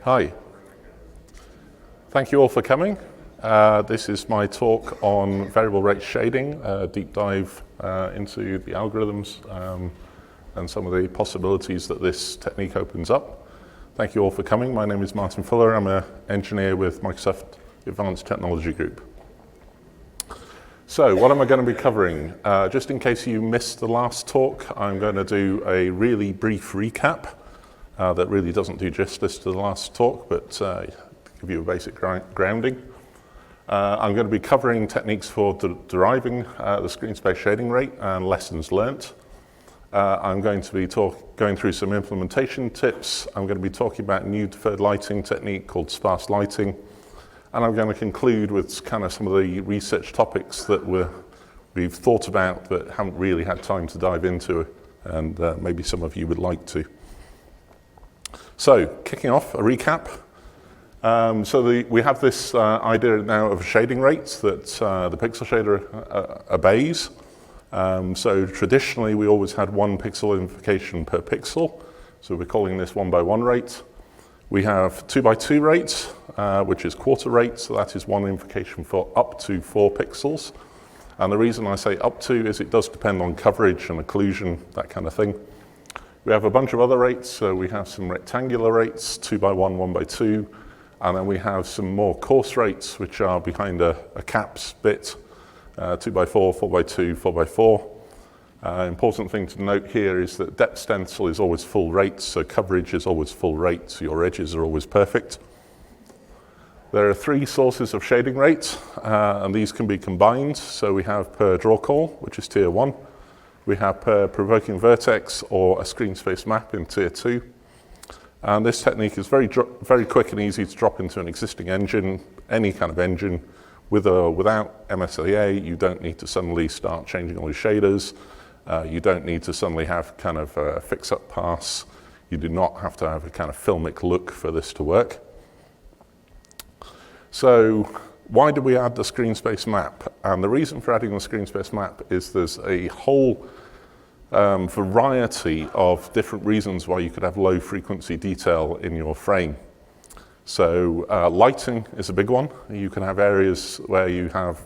Hi. Thank you all for coming. This is my talk on variable rate shading, a deep dive into the algorithms and some of the possibilities that this technique opens up. Thank you all for coming. My name is Martin Fuller. I'm an engineer with Microsoft Advanced Technology Group. So what am I going to be covering? Just in case you missed the last talk, I'm going to do a really brief recap that really doesn't do justice to the last talk, but to give you a basic grounding. I'm going to be covering techniques for deriving the screen space shading rate and lessons learnt. I'm going to be going through some implementation tips. I'm going to be talking about a new deferred lighting technique called sparse lighting. And I'm going to conclude with kind of some of the research topics that we've thought about but haven't really had time to dive into, and maybe some of you would like to. So, kicking off, a recap. We have this idea now of a shading rate that the pixel shader obeys. So traditionally, we always had one pixel invocation per pixel. So we're calling this 1x1 rate. We have 2x2 rates, which is quarter rate. So that is one invocation for up to 4 pixels. And the reason I say up to is it does depend on coverage and occlusion, that kind of thing. We have a bunch of other rates. So we have some rectangular rates, 2x1, 1x2. And then we have some more coarse rates, which are behind a caps bit, 2x4, 4x2, 4x4. Important thing to note here is that depth stencil is always full rate, so coverage is always full rate, so your edges are always perfect. There are 3 sources of shading rate, and these can be combined. So we have per draw call, which is tier 1. We have per provoking vertex or a screen space map in tier 2. And this technique is very quick and easy to drop into an existing engine, any kind of engine. With or without MSAA, you don't need to suddenly start changing all your shaders. You don't need to suddenly have kind of a fix-up pass. You do not have to have a kind of filmic look for this to work. So why do we add the screen space map? And the reason for adding the screen space map is there's a whole variety of different reasons why you could have low frequency detail in your frame. So lighting is a big one. You can have areas where you have,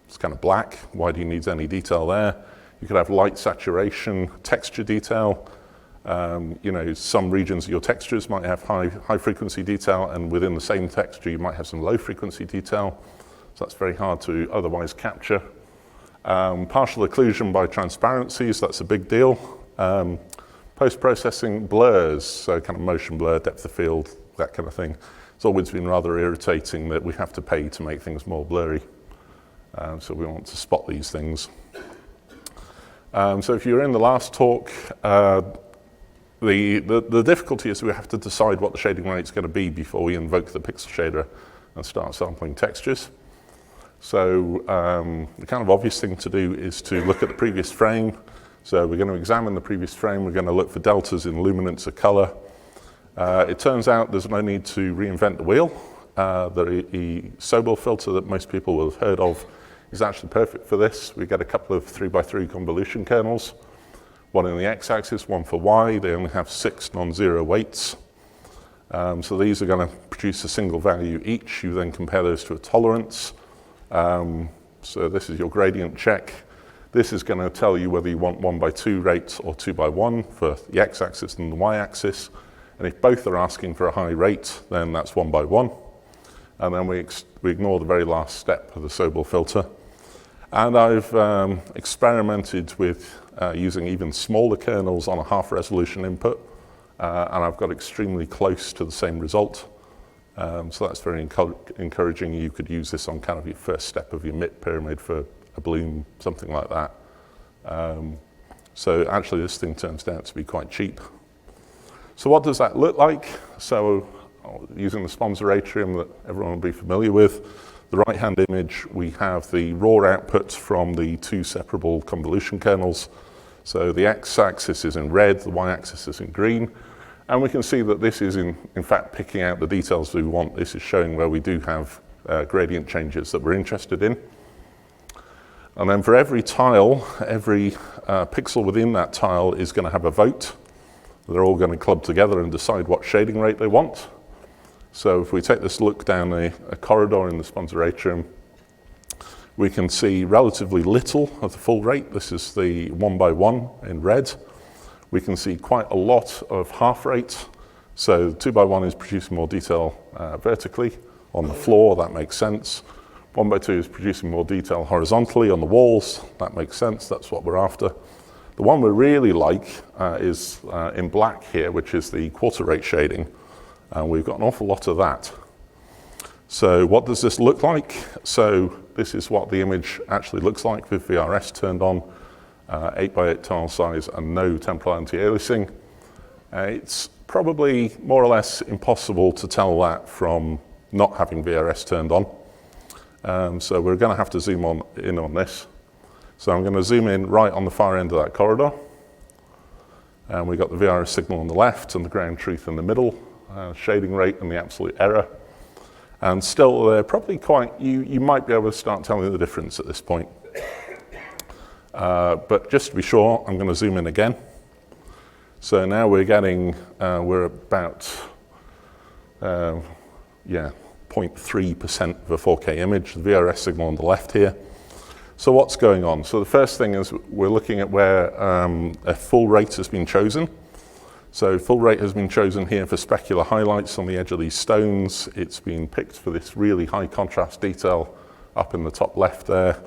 it's kind of black. Why do you need any detail there? You could have light saturation, texture detail. Some regions of your textures might have high frequency detail, and within the same texture you might have some low frequency detail. So that's very hard to otherwise capture. Partial occlusion by transparencies, that's a big deal. Post-processing blurs, so kind of motion blur, depth of field, that kind of thing. It's always been rather irritating that we have to pay to make things more blurry. So we want to spot these things. So if you were in the last talk, the difficulty is we have to decide what the shading rate is going to be before we invoke the pixel shader and start sampling textures. So the kind of obvious thing to do is to look at the previous frame. So we're going to examine the previous frame. We're going to look for deltas in luminance or color. It turns out there's no need to reinvent the wheel. The Sobel filter that most people will have heard of is actually perfect for this. We get a couple of 3x3 convolution kernels, one in the x-axis, one for y. They only have 6 non-zero weights. So these are going to produce a single value each. You then compare those to a tolerance. So this is your gradient check. This is going to tell you whether you want 1x2 rates or 2x1 for the x-axis and the y-axis. And if both are asking for a high rate, then that's 1x1. And then we ignore the very last step of the Sobel filter. And I've experimented with using even smaller kernels on a half resolution input. And I've got extremely close to the same result. So that's very encouraging. You could use this on kind of your first step of your MIT pyramid for a bloom, something like that. So actually this thing turns out to be quite cheap. So what does that look like? So using the Sponser atrium that everyone will be familiar with, the right-hand image, we have the raw output from the 2 separable convolution kernels. So the x-axis is in red, the y-axis is in green. And we can see that this is in fact picking out the details we want. This is showing where we do have gradient changes that we're interested in. And then for every tile, every pixel within that tile is going to have a vote. They're all going to club together and decide what shading rate they want. So if we take this look down a corridor in the sponsor atrium, we can see relatively little of the full rate. This is the 1x1 in red. We can see quite a lot of half rate. So 2x1 is producing more detail vertically on the floor, that makes sense. 1x2 is producing more detail horizontally on the walls, that makes sense, that's what we're after. The one we really like is in black here, which is the quarter rate shading. And we've got an awful lot of that. So what does this look like? So this is what the image actually looks like with VRS turned on, 8x8 tile size and no temporal anti-aliasing. It's probably more or less impossible to tell that from not having VRS turned on. So we're going to have to zoom in on this. So I'm going to zoom in right on the far end of that corridor. And we've got the VRS signal on the left and the ground truth in the middle, shading rate and the absolute error. And still, they're probably quite, you might be able to start telling the difference at this point. But just to be sure, I'm going to zoom in again. So now we're getting, we're about, 0.3% of a 4K image, the VRS signal on the left here. So what's going on? So the first thing is we're looking at where a full rate has been chosen. So full rate has been chosen here for specular highlights on the edge of these stones. It's been picked for this really high contrast detail up in the top left there.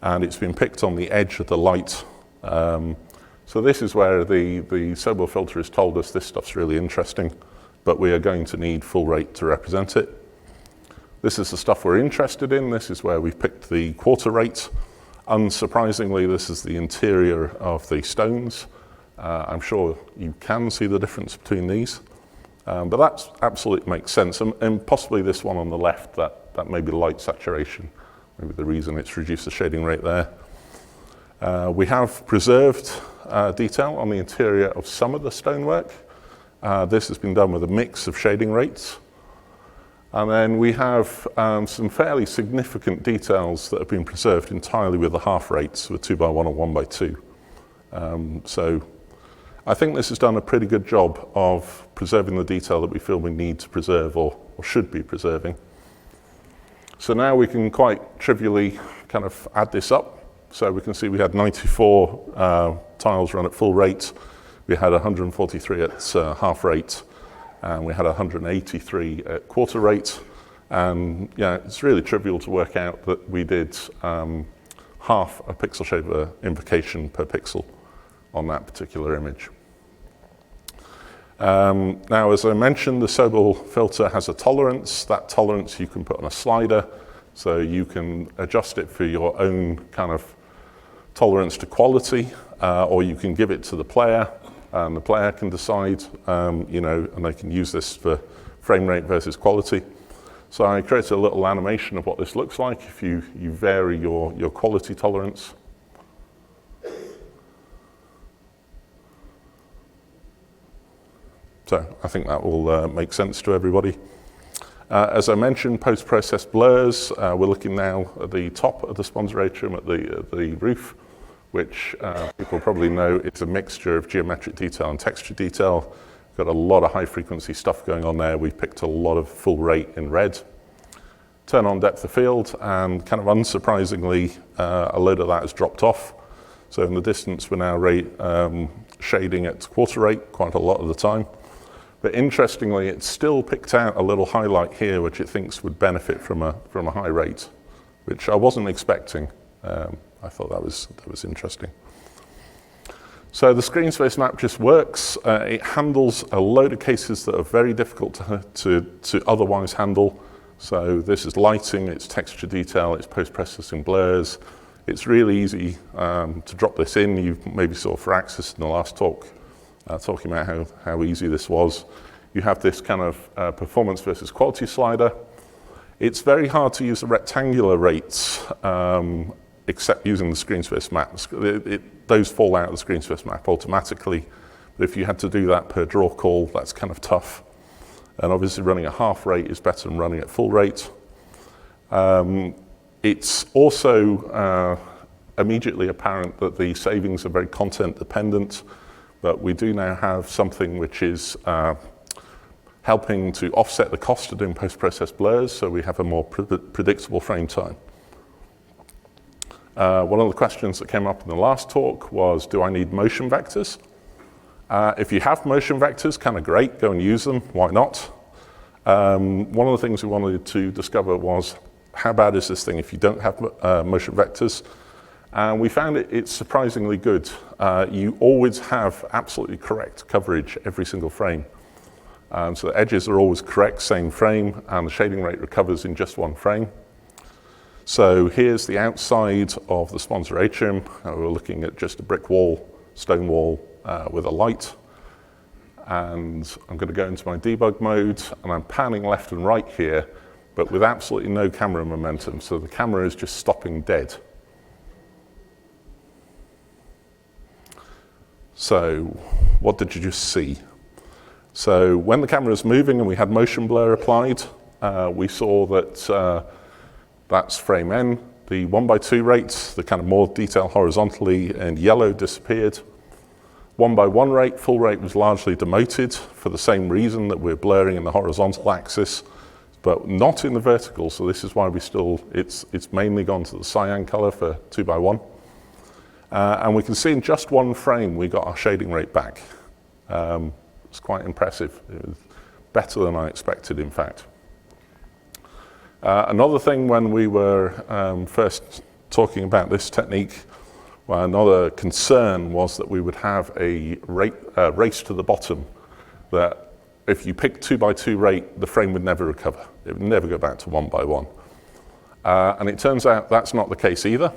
And it's been picked on the edge of the light. So this is where the Sobel filter has told us this stuff's really interesting, but we are going to need full rate to represent it. This is the stuff we're interested in. This is where we've picked the quarter rate. Unsurprisingly, this is the interior of the stones. I'm sure you can see the difference between these, but that absolutely makes sense. And possibly this one on the left, that may be light saturation, maybe the reason it's reduced the shading rate there. We have preserved detail on the interior of some of the stonework. This has been done with a mix of shading rates. And then we have some fairly significant details that have been preserved entirely with the half rates, with 2x1 or 1x2. So I think this has done a pretty good job of preserving the detail that we feel we need to preserve or should be preserving. So now we can quite trivially kind of add this up. So we can see we had 94 tiles run at full rate. We had 143 at half rate. And we had 183 at quarter rate. And yeah, it's really trivial to work out that we did half a pixel shaper invocation per pixel on that particular image. Now, as I mentioned, the Sobel filter has a tolerance. That tolerance you can put on a slider, so you can adjust it for your own kind of tolerance to quality, or you can give it to the player, and the player can decide, and they can use this for frame rate versus quality. So I created a little animation of what this looks like if you vary your quality tolerance. So I think that will make sense to everybody. As I mentioned, post-process blurs. We're looking now at the top of the sponsor atrium at the roof, which people probably know it's a mixture of geometric detail and texture detail. Got a lot of high frequency stuff going on there. We've picked a lot of full rate in red. Turn on depth of field, and kind of unsurprisingly, a load of that has dropped off. So in the distance, we're now shading at quarter rate quite a lot of the time. But interestingly, it's still picked out a little highlight here, which it thinks would benefit from a high rate, which I wasn't expecting. I thought that was interesting. So the screen space map just works. It handles a load of cases that are very difficult to otherwise handle. So this is lighting, it's texture detail, it's post-processing blurs. It's really easy to drop this in. You maybe saw Firaxis in the last talk, talking about how easy this was. You have this kind of performance versus quality slider. It's very hard to use the rectangular rates except using the screen space map. Those fall out of the screen space map automatically. But if you had to do that per draw call, that's kind of tough. And obviously running at half rate is better than running at full rate. It's also immediately apparent that the savings are very content dependent, but we do now have something which is helping to offset the cost of doing post-process blurs so we have a more predictable frame time. One of the questions that came up in the last talk was, do I need motion vectors? If you have motion vectors, kind of great, go and use them, why not? One of the things we wanted to discover was, how bad is this thing if you don't have motion vectors? And we found it's surprisingly good. You always have absolutely correct coverage every single frame. So the edges are always correct, same frame, and the shading rate recovers in just one frame. So here's the outside of the sponsor atrium. We're looking at just a brick wall, stone wall with a light. And I'm going to go into my debug mode, and I'm panning left and right here, but with absolutely no camera momentum. So the camera is just stopping dead. So what did you just see? So when the camera is moving and we had motion blur applied, we saw that that's frame N. The 1:2 rate, the kind of more detail horizontally in yellow, disappeared. 1:1 rate, full rate was largely demoted for the same reason that we're blurring in the horizontal axis, but not in the vertical. So this is why it's mainly gone to the cyan color for 2:1. And we can see in just one frame, we got our shading rate back. It's quite impressive. It was better than I expected, in fact. Another thing when we were first talking about this technique, well, another concern was that we would have a race to the bottom, that if you pick 2:2 rate, the frame would never recover. It would never go back to 1:1. And it turns out that's not the case either.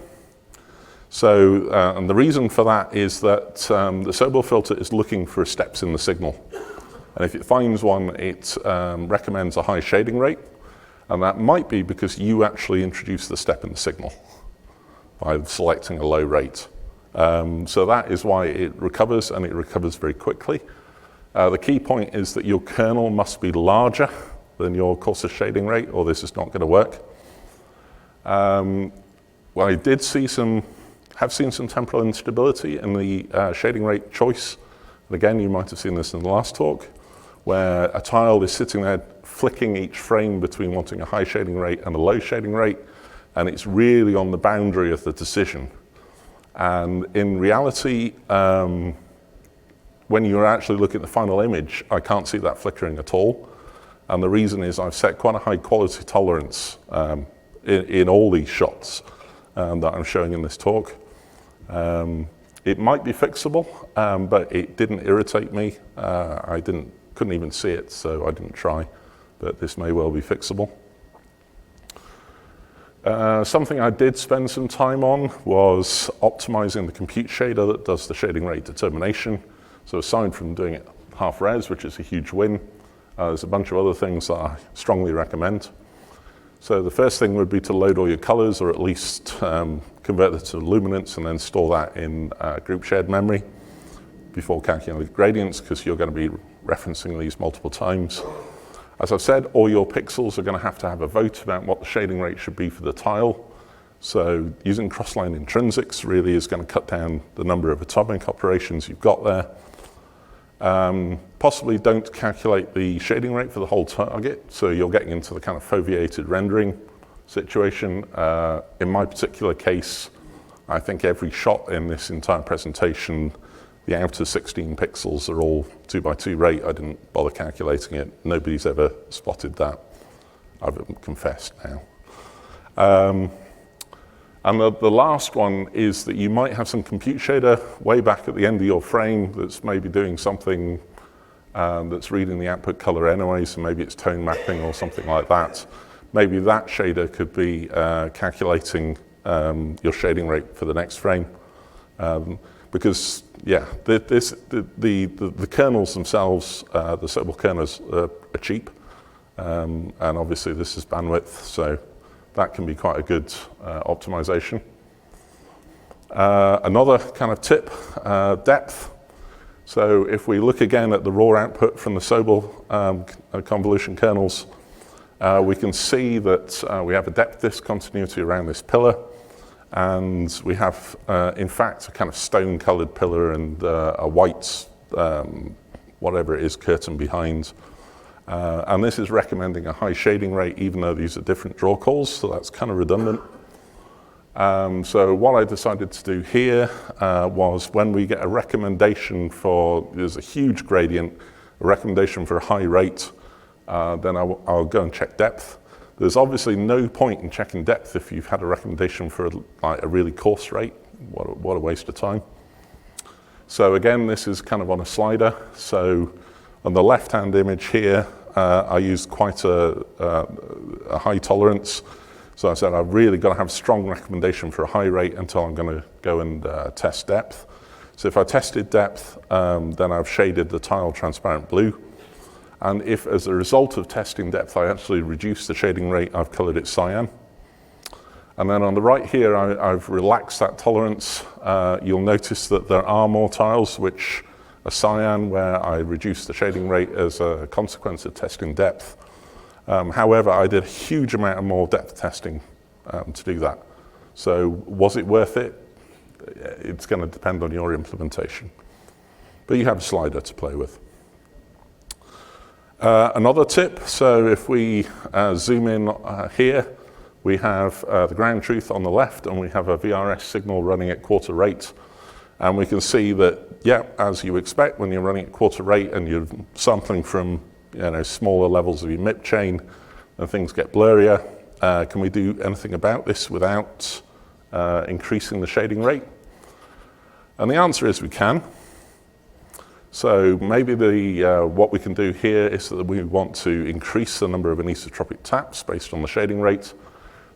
So, and the reason for that is that the Sobel filter is looking for steps in the signal. And if it finds one, it recommends a high shading rate. And that might be because you actually introduce the step in the signal by selecting a low rate. So that is why it recovers, and it recovers very quickly. The key point is that your kernel must be larger than your coarser shading rate, or this is not going to work. Well, I did have seen some temporal instability in the shading rate choice. And again, you might have seen this in the last talk, where a tile is sitting there flicking each frame between wanting a high shading rate and a low shading rate, and it's really on the boundary of the decision. And in reality, when you're actually looking at the final image, I can't see that flickering at all. And the reason is I've set quite a high quality tolerance in all these shots that I'm showing in this talk. It might be fixable, but it didn't irritate me. I couldn't even see it, so I didn't try, but this may well be fixable. Something I did spend some time on was optimizing the compute shader that does the shading rate determination. So aside from doing it half res, which is a huge win, there's a bunch of other things that I strongly recommend. So the first thing would be to load all your colors, or at least convert it to luminance and then store that in group shared memory before calculating gradients, because you're going to be referencing these multiple times. As I've said, all your pixels are going to have a vote about what the shading rate should be for the tile. So using crossline intrinsics really is going to cut down the number of atomic operations you've got there. Possibly don't calculate the shading rate for the whole target, so you're getting into the kind of foveated rendering situation. In my particular case, I think every shot in this entire presentation, the outer 16 pixels are all 2:2 rate. I didn't bother calculating it. Nobody's ever spotted that. I've confessed now. And the last one is that you might have some compute shader way back at the end of your frame that's maybe doing something that's reading the output color anyway, so maybe it's tone mapping or something like that. Maybe that shader could be calculating your shading rate for the next frame. Because, yeah, the kernels themselves, the Sobel kernels are cheap, and obviously this is bandwidth, so that can be quite a good optimization. Another kind of tip, depth. So if we look again at the raw output from the Sobel convolution kernels, we can see that we have a depth discontinuity around this pillar, and we have, in fact, a kind of stone-colored pillar and a white, whatever it is, curtain behind. And this is recommending a high shading rate, even though these are different draw calls, so that's kind of redundant. So what I decided to do here was when we get a recommendation for, there's a huge gradient, a recommendation for a high rate, then I'll go and check depth. There's obviously no point in checking depth if you've had a recommendation for a really coarse rate. What a waste of time. So again, this is kind of on a slider. So on the left-hand image here, I used quite a high tolerance. So I said I've really got to have a strong recommendation for a high rate until I'm going to go and test depth. So if I tested depth, then I've shaded the tile transparent blue. And if as a result of testing depth, I actually reduce the shading rate, I've colored it cyan. And then on the right here, I've relaxed that tolerance. You'll notice that there are more tiles which are cyan, where I reduced the shading rate as a consequence of testing depth. However, I did a huge amount of more depth testing to do that. So was it worth it? It's going to depend on your implementation. But you have a slider to play with. Another tip, so if we zoom in here, we have the ground truth on the left, and we have a VRS signal running at quarter rate. And we can see that, yeah, as you expect, when you're running at quarter rate and you're sampling from smaller levels of your MIP chain, and things get blurrier. Can we do anything about this without increasing the shading rate? And the answer is we can. So maybe what we can do here is that we want to increase the number of anisotropic taps based on the shading rate.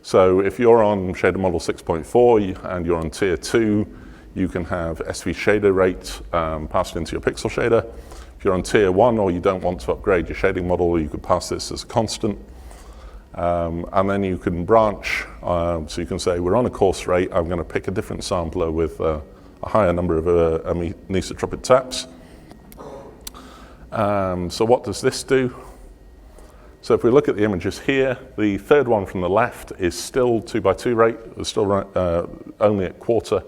So if you're on shader model 6.4 and you're on tier 2, you can have SV shader rate passed into your pixel shader. If you're on tier 1 or you don't want to upgrade your shading model, you could pass this as a constant. And then you can branch, so you can say we're on a coarse rate, I'm going to pick a different sampler with a higher number of anisotropic taps. So what does this do? So if we look at the images here, the third one from the left is still 2x2 rate, it's still only at quarter.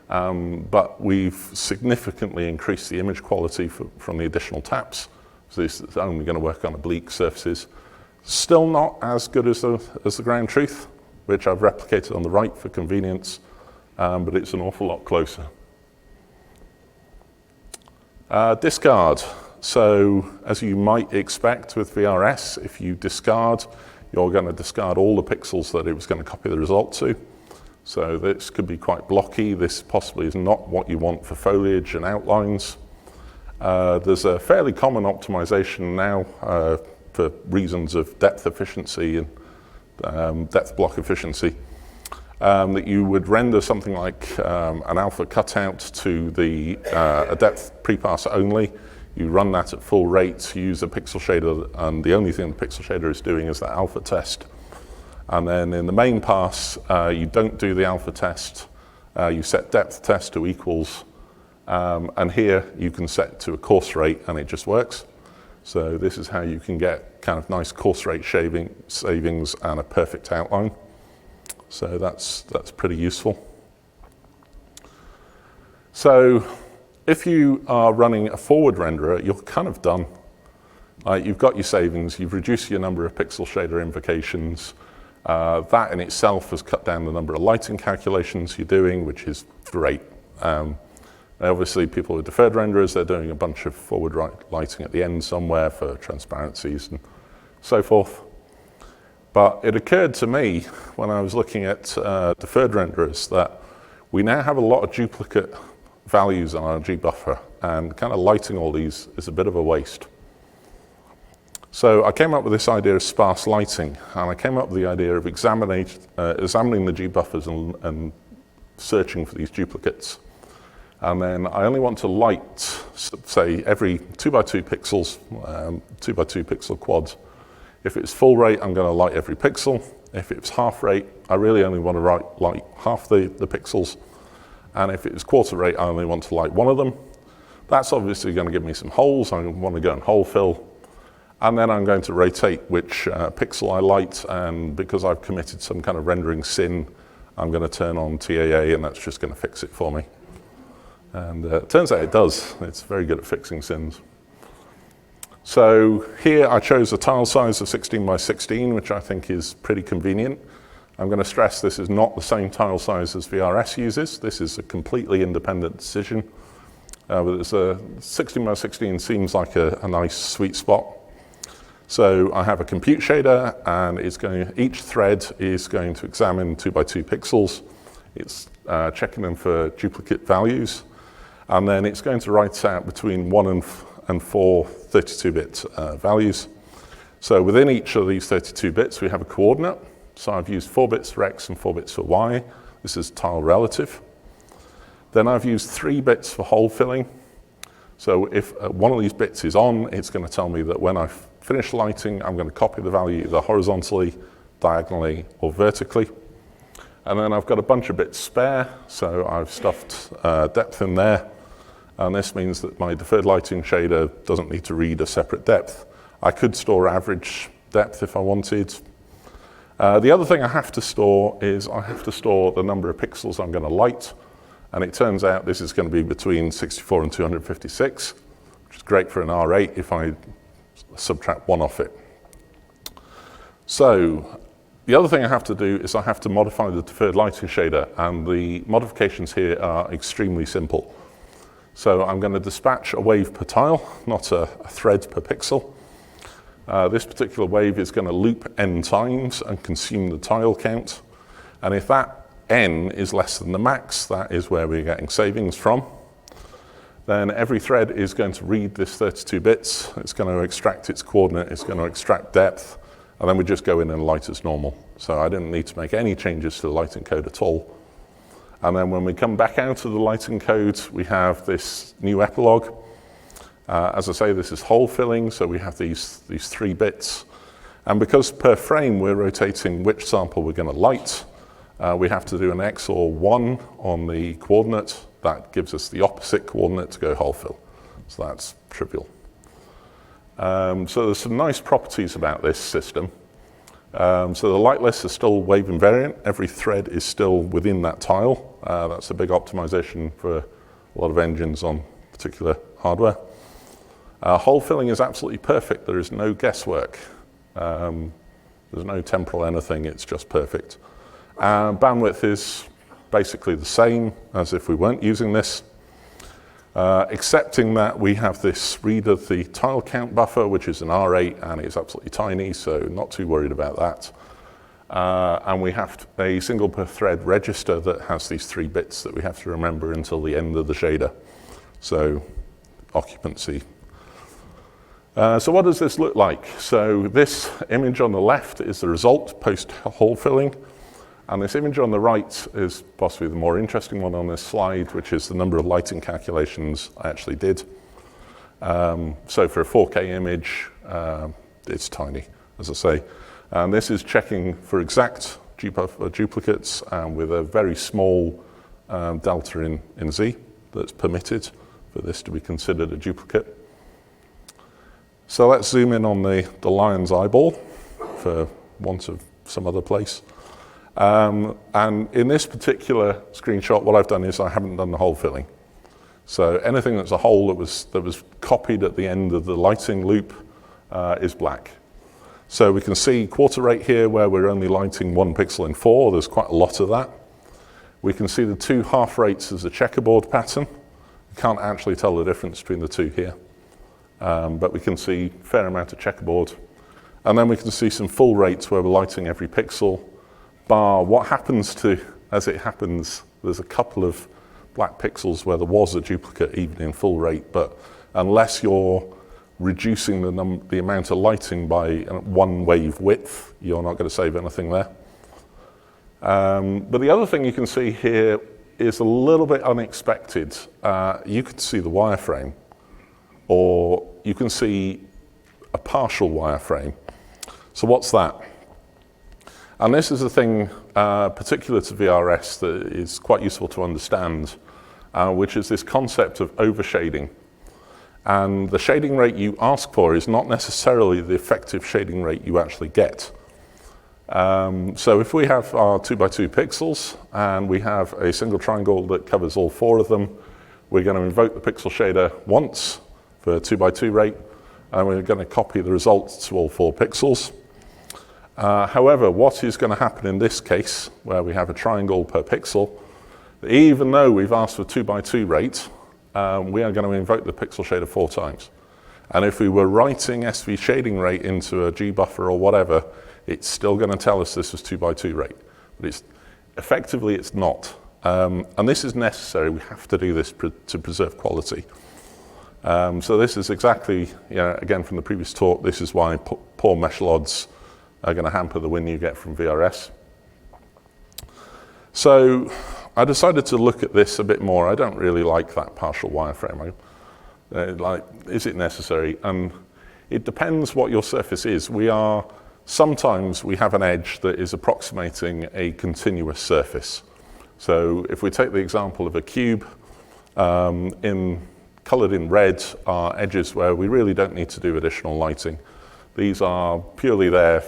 But we've significantly increased the image quality from the additional taps. So this is only going to work on oblique surfaces. Still not as good as the ground truth, which I've replicated on the right for convenience, but it's an awful lot closer. Discard. So as you might expect with VRS, if you discard, you're going to discard all the pixels that it was going to copy the result to. So this could be quite blocky. This possibly is not what you want for foliage and outlines. There's a fairly common optimization now for reasons of depth efficiency and depth block efficiency, that you would render something like an alpha cutout to a depth prepass only. You run that at full rate, you use a pixel shader, and the only thing the pixel shader is doing is that alpha test. And then in the main pass, you don't do the alpha test. You set depth test to equals. And here you can set to a coarse rate and it just works. So this is how you can get kind of nice coarse rate savings and a perfect outline. So that's pretty useful. So if you are running a forward renderer, you're kind of done. You've got your savings, you've reduced your number of pixel shader invocations. That in itself has cut down the number of lighting calculations you're doing, which is great. Obviously, people with deferred renderers, they're doing a bunch of forward lighting at the end somewhere for transparencies and so forth. But it occurred to me when I was looking at deferred renderers that we now have a lot of duplicate values on our G-buffer, and kind of lighting all these is a bit of a waste. So I came up with this idea of sparse lighting, and I came up with the idea of examining the G-buffers and searching for these duplicates. And then I only want to light, say, every 2x2 pixels, 2x2 pixel quads. If it's full rate, I'm going to light every pixel. If it's half rate, I really only want to light half the pixels. And if it's quarter rate, I only want to light one of them. That's obviously going to give me some holes. I want to go and hole fill. And then I'm going to rotate which pixel I light. And because I've committed some kind of rendering sin, I'm going to turn on TAA, and that's just going to fix it for me. And it turns out it does. It's very good at fixing sins. So here I chose a tile size of 16 by 16, which I think is pretty convenient. I'm going to stress this is not the same tile size as VRS uses. This is a completely independent decision. But it's a 16 by 16 seems like a nice sweet spot. So I have a compute shader, and each thread is going to examine 2 by 2 pixels. It's checking them for duplicate values, and then it's going to write out between 1 and 4 32-bit values. So within each of these 32 bits, we have a coordinate. So I've used 4 bits for X and 4 bits for Y. This is tile relative. Then I've used 3 bits for hole filling. So if one of these bits is on, it's going to tell me that when I finish lighting, I'm going to copy the value either horizontally, diagonally, or vertically. And then I've got a bunch of bits spare, so I've stuffed depth in there. And this means that my deferred lighting shader doesn't need to read a separate depth. I could store average depth if I wanted. The other thing I have to store is I have to store the number of pixels I'm going to light. And it turns out this is going to be between 64 and 256, which is great for an R8 if I subtract 1 off it. So the other thing I have to do is I have to modify the deferred lighting shader, and the modifications here are extremely simple. So I'm going to dispatch a wave per tile, not a thread per pixel. This particular wave is going to loop n times and consume the tile count. And if that n is less than the max, that is where we're getting savings from. Then every thread is going to read this 32 bits. It's going to extract its coordinate, it's going to extract depth, and then we just go in and light as normal. So I didn't need to make any changes to the lighting code at all. And then when we come back out of the lighting code, we have this new epilogue. As I say, this is hole filling, so we have these 3 bits. And because per frame we're rotating which sample we're going to light, we have to do an XOR 1 on the coordinate. That gives us the opposite coordinate to go hole fill. So that's trivial. So there's some nice properties about this system. So the light lists are still wave invariant. Every thread is still within that tile. That's a big optimization for a lot of engines on particular hardware. Hole filling is absolutely perfect. There is no guesswork. There's no temporal anything. It's just perfect. Bandwidth is basically the same as if we weren't using this, excepting that we have this read of the tile count buffer, which is an R8, and it's absolutely tiny, so not too worried about that. And we have a single per thread register that has these 3 bits that we have to remember until the end of the shader. So occupancy. So what does this look like? So this image on the left is the result post hole filling. And this image on the right is possibly the more interesting one on this slide, which is the number of lighting calculations I actually did. So for a 4K image, it's tiny, as I say. And this is checking for exact duplicates with a very small delta in Z that's permitted for this to be considered a duplicate. So let's zoom in on the lion's eyeball for want of some other place. And in this particular screenshot, what I've done is I haven't done the hole filling. So anything that's a hole that was copied at the end of the lighting loop is black. So we can see quarter rate here where we're only lighting 1 pixel in 4. There's quite a lot of that. We can see the 2 half rates as a checkerboard pattern. You can't actually tell the difference between the 2 here. But we can see a fair amount of checkerboard. And then we can see some full rates where we're lighting every pixel. Bar what happens to, as it happens, there's a couple of black pixels where there was a duplicate even in full rate, but unless you're reducing the amount of lighting by 1 wave width, you're not going to save anything there. But the other thing you can see here is a little bit unexpected. You could see the wireframe, or you can see a partial wireframe. So what's that? And this is a thing particular to VRS that is quite useful to understand, which is this concept of overshading. And the shading rate you ask for is not necessarily the effective shading rate you actually get. So if we have our 2 by 2 pixels and we have a single triangle that covers all 4 of them, we're going to invoke the pixel shader once for 2 by 2 rate, and we're going to copy the results to all 4 pixels. However, what is going to happen in this case, where we have a triangle per pixel, even though we've asked for 2x2 rate, we are going to invoke the pixel shader 4 times. And if we were writing SV shading rate into a G buffer or whatever, it's still going to tell us this is 2x2 rate. But effectively it's not. And this is necessary. We have to do this to preserve quality. So this is exactly, again from the previous talk, this is why poor mesh LODs are going to hamper the win you get from VRS. So I decided to look at this a bit more. I don't really like that partial wireframe. Is it necessary? And it depends what your surface is. Sometimes we have an edge that is approximating a continuous surface. So if we take the example of a cube, colored in red are edges where we really don't need to do additional lighting. These are purely there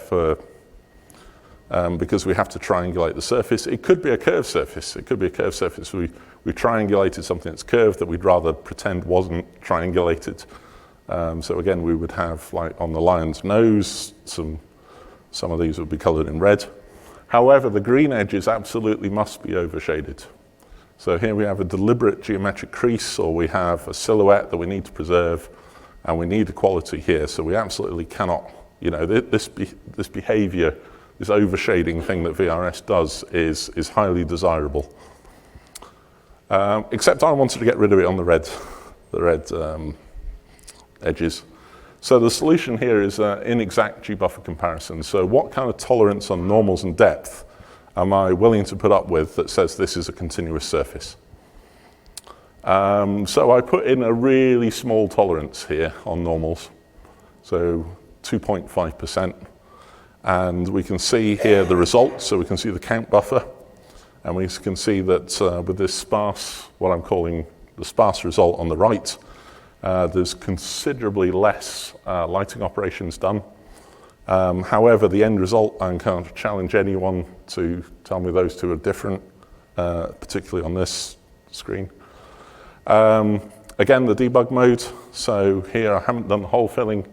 because we have to triangulate the surface. It could be a curved surface. It could be a curved surface. We triangulated something that's curved that we'd rather pretend wasn't triangulated. So again, we would have, like on the lion's nose, some of these would be colored in red. However, the green edges absolutely must be overshaded. So here we have a deliberate geometric crease, or we have a silhouette that we need to preserve, and we need equality here. So we absolutely cannot, this behavior, this overshading thing that VRS does is highly desirable. Except I wanted to get rid of it on the red edges. So the solution here is an inexact G-buffer comparison. So what kind of tolerance on normals and depth am I willing to put up with that says this is a continuous surface? So I put in a really small tolerance here on normals, so 2.5%. And we can see here the results, so we can see the count buffer. And we can see that with this sparse, what I'm calling the sparse result on the right, there's considerably less lighting operations done. However, the end result, I can't challenge anyone to tell me those two are different, particularly on this screen. Again, the debug mode. So here I haven't done the hole filling,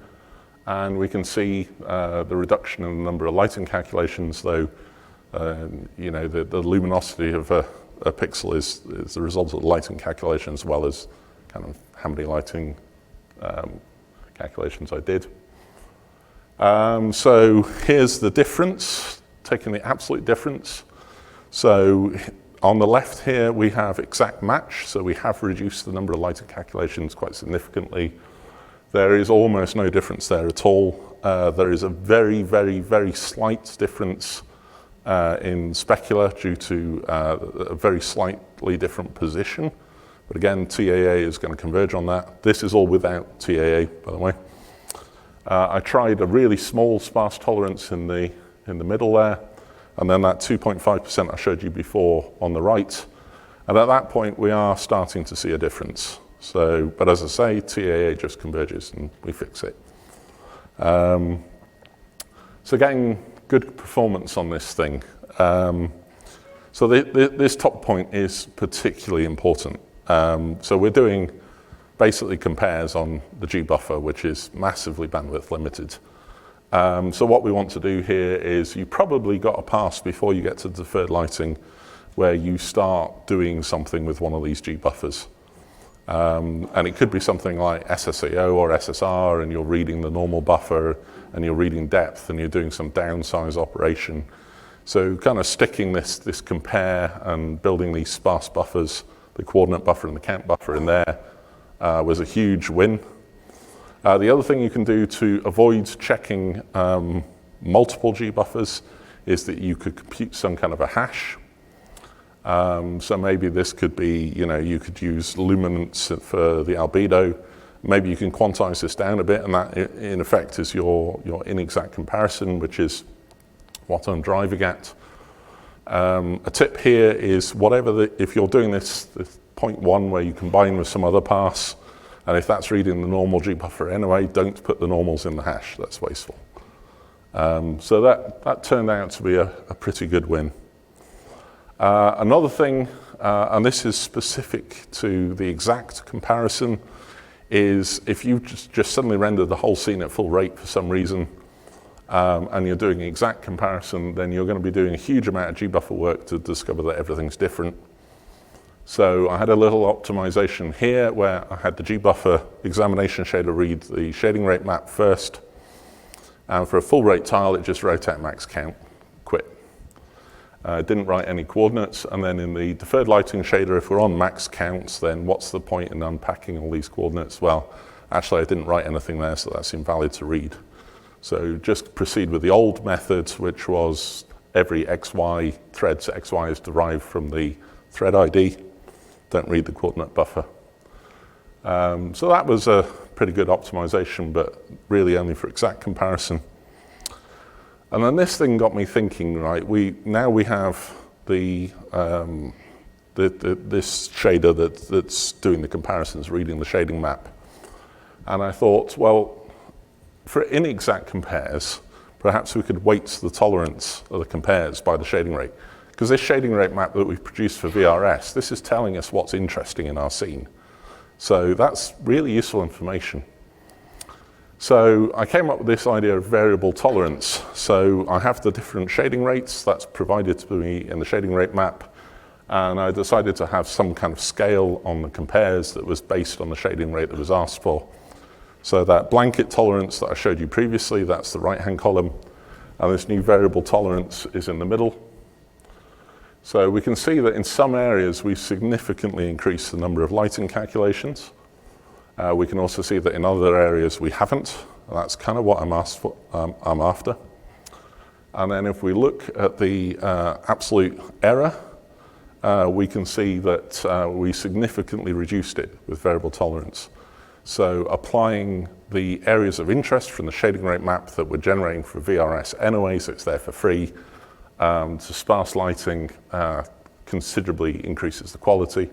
and we can see the reduction in the number of lighting calculations, though the luminosity of a pixel is the result of the lighting calculation as well as kind of how many lighting calculations I did. So here's the difference, taking the absolute difference. So on the left here, we have exact match. So we have reduced the number of lighting calculations quite significantly. There is almost no difference there at all. There is a very, very, very slight difference in specular due to a very slightly different position. But again, TAA is going to converge on that. This is all without TAA, by the way. I tried a really small sparse tolerance in the middle there, and then that 2.5% I showed you before on the right. And at that point, we are starting to see a difference. So, but as I say, TAA just converges and we fix it. So getting good performance on this thing. So this top point is particularly important. So we're doing basically compares on the G buffer, which is massively bandwidth limited. So what we want to do here is you probably got a pass before you get to deferred lighting where you start doing something with one of these G buffers. And it could be something like SSAO or SSR, and you're reading the normal buffer and you're reading depth and you're doing some downsize operation. So kind of sticking this compare and building these sparse buffers, the coordinate buffer and the count buffer in there, was a huge win. The other thing you can do to avoid checking multiple G buffers is that you could compute some kind of a hash. So maybe this could be, you could use luminance for the albedo. Maybe you can quantize this down a bit, and that in effect is your inexact comparison, which is what I'm driving at. A tip here is if you're doing this 0.1 where you combine with some other pass, and if that's reading the normal G buffer anyway, don't put the normals in the hash, that's wasteful. So that turned out to be a pretty good win. Another thing, and this is specific to the exact comparison, is if you just suddenly render the whole scene at full rate for some reason, and you're doing an exact comparison, then you're going to be doing a huge amount of gbuffer work to discover that everything's different. So I had a little optimization here where I had the gbuffer examination shader read the shading rate map first, and for a full rate tile, it just wrote out max count, quit. It didn't write any coordinates, and then in the deferred lighting shader, if we're on max counts, then what's the point in unpacking all these coordinates? Well, actually I didn't write anything there, so that's invalid to read. So just proceed with the old method, which was every XY thread to XY is derived from the thread ID. Don't read the coordinate buffer. So that was a pretty good optimization, but really only for exact comparison. And then this thing got me thinking, right, now we have this shader that's doing the comparisons, reading the shading map. And I thought, well, for inexact compares, perhaps we could weight the tolerance of the compares by the shading rate. Because this shading rate map that we've produced for VRS, this is telling us what's interesting in our scene. So that's really useful information. So I came up with this idea of variable tolerance. So I have the different shading rates that's provided to me in the shading rate map. And I decided to have some kind of scale on the compares that was based on the shading rate that was asked for. So that blanket tolerance that I showed you previously, that's the right-hand column, and this new variable tolerance is in the middle. So we can see that in some areas we've significantly increased the number of lighting calculations. We can also see that in other areas we haven't, and that's kind of what I'm after. And then if we look at the absolute error, we can see that we significantly reduced it with variable tolerance. So applying the areas of interest from the shading rate map that we're generating for VRS anyway, so it's there for free, to sparse lighting considerably increases the quality.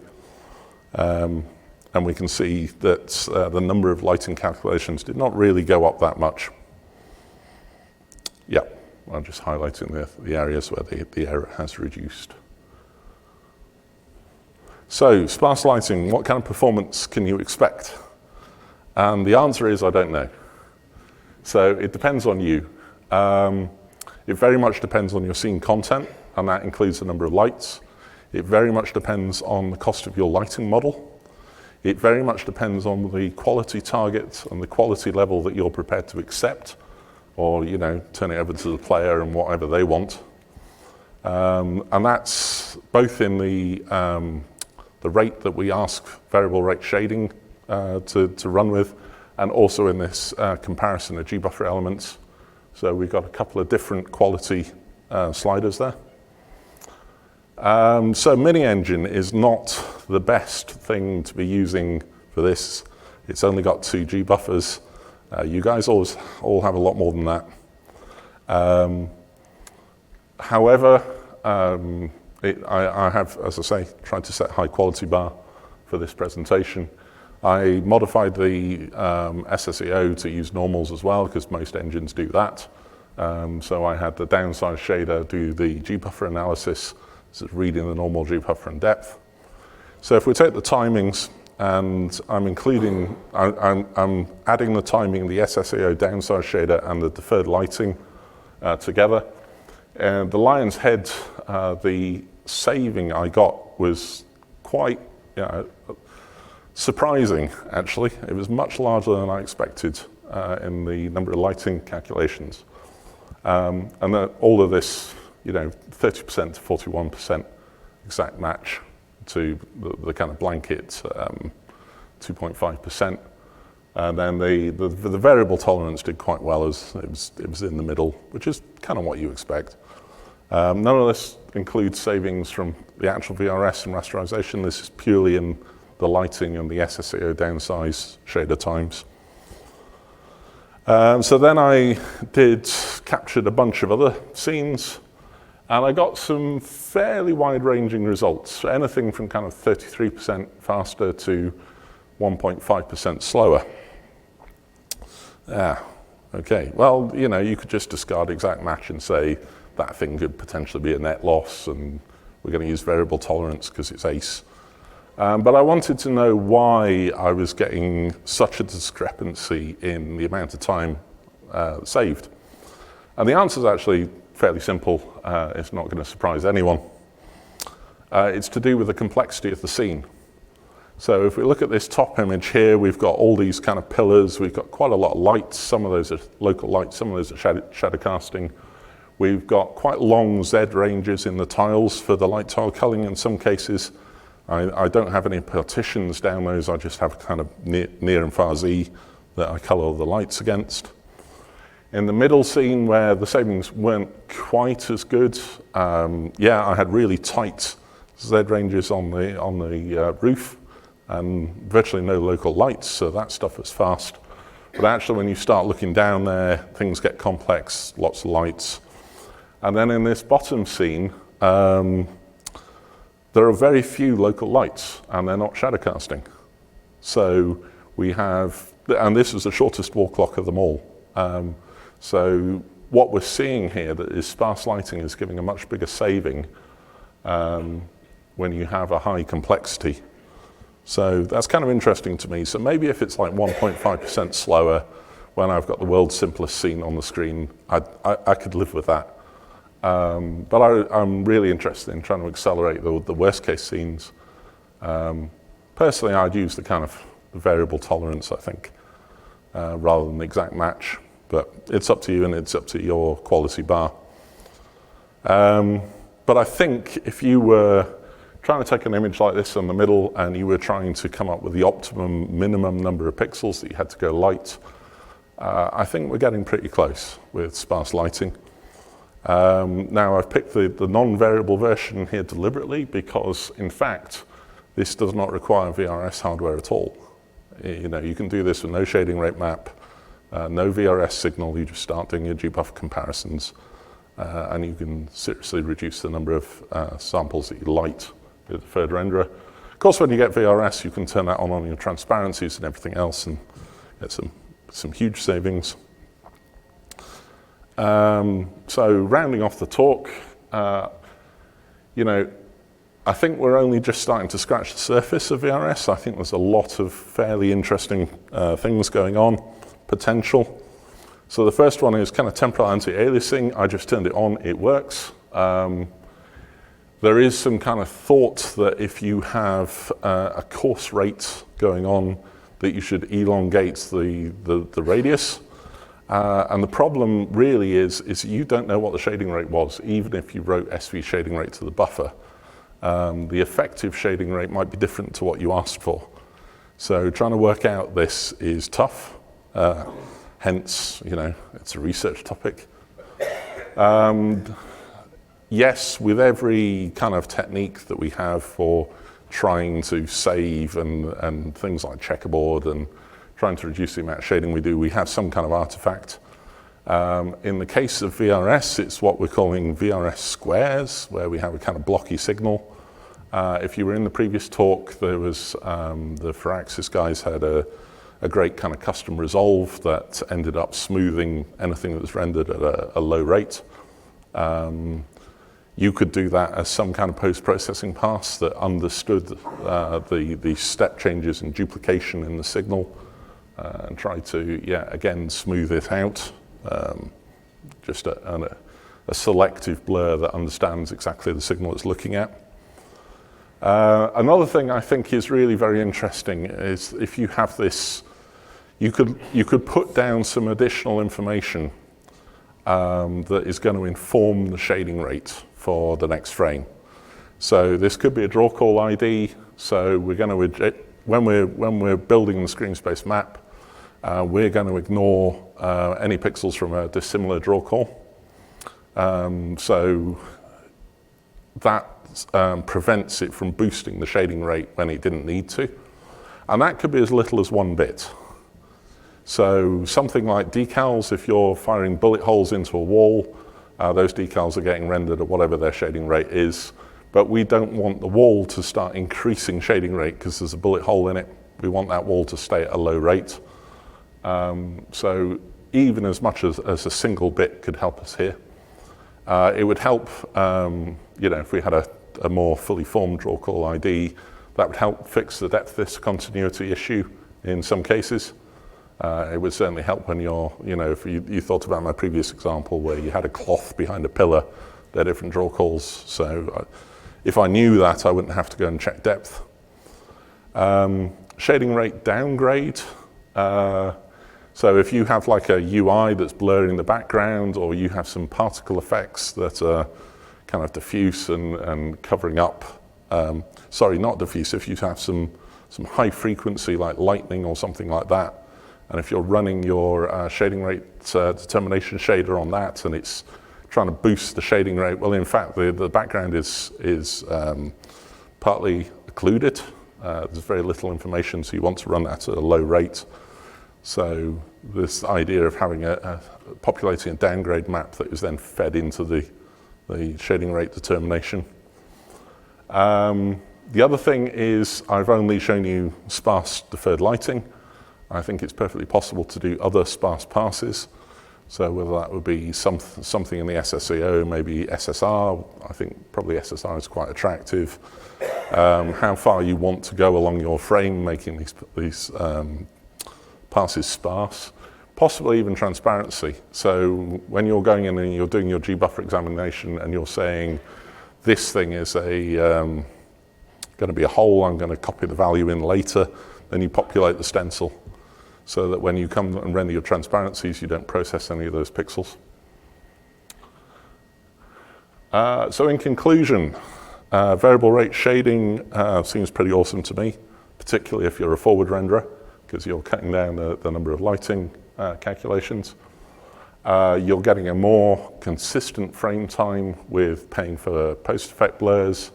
And we can see that the number of lighting calculations did not really go up that much. Yeah, I'm just highlighting the areas where the error has reduced. So sparse lighting, what kind of performance can you expect? And the answer is, I don't know. So it depends on you. It very much depends on your scene content, and that includes the number of lights. It very much depends on the cost of your lighting model. It very much depends on the quality target and the quality level that you're prepared to accept, or turn it over to the player and whatever they want. And that's both in the rate that we ask variable rate shading to run with, and also in this comparison of gbuffer elements. So we've got a couple of different quality sliders there. So MiniEngine is not the best thing to be using for this. It's only got 2 gbuffers. You guys all have a lot more than that. However, I have, as I say, tried to set a high quality bar for this presentation. I modified the SSEO to use normals as well, because most engines do that. So I had the downsize shader do the gbuffer analysis, so it's reading the normal gbuffer and depth. So if we take the timings, and I'm adding the timing, the SSEO downsize shader and the deferred lighting together. And the Lion's Head, the saving I got was quite, surprising, actually. It was much larger than I expected in the number of lighting calculations. And all of this, 30% to 41% exact match to the kind of blanket 2.5%. And then the variable tolerance did quite well, as it was in the middle, which is kind of what you expect. None of this includes savings from the actual VRS and rasterization. This is purely in the lighting and the SSEO downsize shader times. So then I captured a bunch of other scenes, and I got some fairly wide-ranging results, anything from kind of 33% faster to 1.5% slower. Okay, well, you could just discard exact match and say that thing could potentially be a net loss, and we're going to use variable tolerance because it's ACE. But I wanted to know why I was getting such a discrepancy in the amount of time saved. And the answer is actually fairly simple. It's not going to surprise anyone. It's to do with the complexity of the scene. So if we look at this top image here, we've got all these kind of pillars. We've got quite a lot of lights. Some of those are local lights, some of those are shadow casting. We've got quite long Z ranges in the tiles for the light tile culling in some cases. I don't have any partitions down those. I just have kind of near and far Z that I color the lights against. In the middle scene where the savings weren't quite as good, I had really tight Z ranges on the roof and virtually no local lights, so that stuff was fast. But actually when you start looking down there, things get complex, lots of lights. And then in this bottom scene, there are very few local lights and they're not shadow casting. So we have, and this is the shortest wall clock of them all. So what we're seeing here that is sparse lighting is giving a much bigger saving when you have a high complexity. So that's kind of interesting to me. So maybe if it's like 1.5% slower when I've got the world's simplest scene on the screen, I could live with that. But I'm really interested in trying to accelerate the worst case scenes. Personally, I'd use the kind of variable tolerance, I think, rather than the exact match. But it's up to you and it's up to your quality bar. But I think if you were trying to take an image like this in the middle and you were trying to come up with the optimum minimum number of pixels that you had to go light, I think we're getting pretty close with sparse lighting. Now I've picked the non-variable version here deliberately because in fact this does not require VRS hardware at all. You can do this with no shading rate map, no VRS signal. You just start doing your GBUF comparisons and you can seriously reduce the number of samples that you light with the third renderer. Of course, when you get VRS, you can turn that on your transparencies and everything else and get some huge savings. So rounding off the talk, I think we're only just starting to scratch the surface of VRS. I think there's a lot of fairly interesting things going on, potential. So the first one is kind of temporal anti-aliasing. I just turned it on, it works. There is some kind of thought that if you have a coarse rate going on, that you should elongate the radius. And the problem really is you don't know what the shading rate was, even if you wrote SV shading rate to the buffer. The effective shading rate might be different to what you asked for. So trying to work out this is tough. Hence, it's a research topic. Yes, with every kind of technique that we have for trying to save and things like checkerboard and trying to reduce the amount of shading we do, we have some kind of artifact. In the case of VRS, it's what we're calling VRS squares, where we have a kind of blocky signal. If you were in the previous talk, there was the Firaxis guys had a great kind of custom resolve that ended up smoothing anything that was rendered at a low rate. You could do that as some kind of post-processing pass that understood the step changes in duplication in the signal and try to, again, smooth it out. Just a selective blur that understands exactly the signal it's looking at. Another thing I think is really very interesting is if you have this, you could put down some additional information that is going to inform the shading rate for the next frame. So this could be a draw call ID. So we're going to, when we're building the screen space map, we're going to ignore any pixels from a dissimilar draw call. So that prevents it from boosting the shading rate when it didn't need to. And that could be as little as 1 bit. So something like decals, if you're firing bullet holes into a wall, those decals are getting rendered at whatever their shading rate is. But we don't want the wall to start increasing shading rate because there's a bullet hole in it. We want that wall to stay at a low rate. So even as much as a single bit could help us here. It would help, if we had a more fully formed draw call ID That would help fix the depth discontinuity issue in some cases. It would certainly help when you're, if you thought about my previous example where you had a cloth behind a pillar, they're different draw calls. So if I knew that, I wouldn't have to go and check depth. Shading rate downgrade. So if you have like a UI that's blurring the background, or you have some particle effects that are kind of diffuse and covering up, sorry, not diffuse, if you have some high frequency like lightning or something like that, and if you're running your shading rate determination shader on that and it's trying to boost the shading rate, well, in fact, the background is partly occluded. There's very little information, so you want to run that at a low rate. So this idea of having a populating a downgrade map that is then fed into the shading rate determination. The other thing is I've only shown you sparse deferred lighting. I think it's perfectly possible to do other sparse passes. So whether that would be something in the SSEO, maybe SSR, I think probably SSR is quite attractive. How far you want to go along your frame, making these passes sparse. Possibly even transparency. So when you're going in and you're doing your gbuffer examination and you're saying, this thing is going to be a hole, I'm going to copy the value in later, then you populate the stencil so that when you come and render your transparencies, you don't process any of those pixels. So in conclusion, variable rate shading seems pretty awesome to me, particularly if you're a forward renderer, because you're cutting down the number of lighting calculations. You're getting a more consistent frame time with paying for post-effect blurs.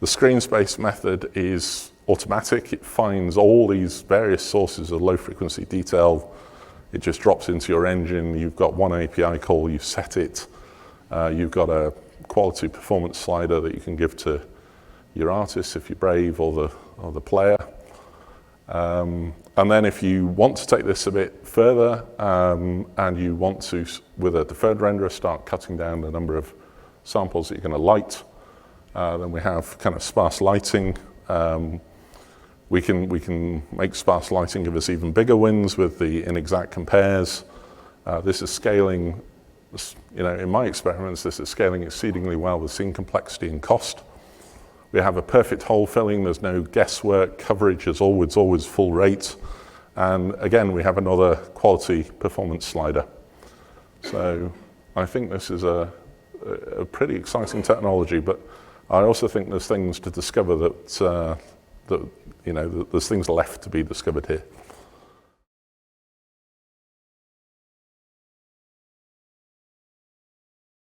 The screen space method is automatic. It finds all these various sources of low frequency detail. It just drops into your engine. You've got one API call, you've set it. You've got a quality performance slider that you can give to your artists if you're brave, or the player. And then if you want to take this a bit further and you want to, with a deferred renderer, start cutting down the number of samples that you're going to light, then we have kind of sparse lighting. We can make sparse lighting give us even bigger wins with the inexact compares. This is scaling, in my experiments, this is scaling exceedingly well with scene complexity and cost. We have a perfect hole filling, there's no guesswork, coverage is always full rate. And again, we have another quality performance slider. So I think this is a pretty exciting technology, but I also think there's things to discover that, there's things left to be discovered here.